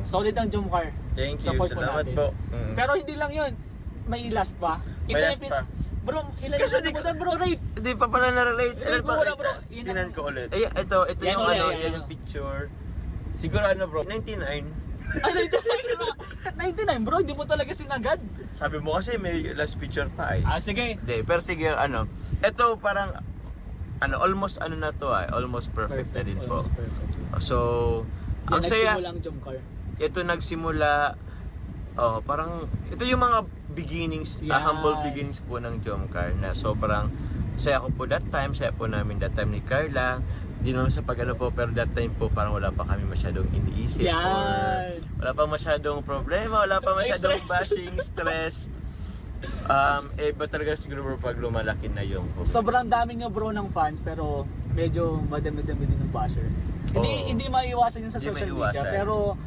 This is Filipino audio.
solid ang Jomcar. Thank you, Support po salamat natin. po. Pero hindi lang yun. May last pa. May last pa. Bro, ilan Kasi yung mo bro, rate? Hindi pa pala na-relate. Relate mo muna, bro. Tinan ko ulit. Ito Yan yung ulit, ano, yan. yan yung picture. Siguro ano bro, 99. Ay, 99 bro, hindi mo talaga sinagad. Sabi mo kasi may last picture pa eh. Sige. Hindi, pero sige ano. Ito parang almost ano na to almost perfect na din po. Almost perfect. So, ang saya. Nagsimula ang Jomcar. Ito nagsimula parang ito yung mga beginnings, Yan. humble beginnings po ng Jomcar na sobrang saya ko po that time, saya po namin that time ni Carla. Di naman sa pag po, pero that time po parang wala pa kami masyadong iniisip. Yan. Or wala pa masyadong problema, wala pa masyadong Stress. bashing, stress. Iba talaga siguro bro pag lumalaki na yung Sobrang dami nga bro ng fans pero medyo madami-dami din ng basher. Oo. Hindi maiiwasan yun sa Hindi social media maiiwasan. pero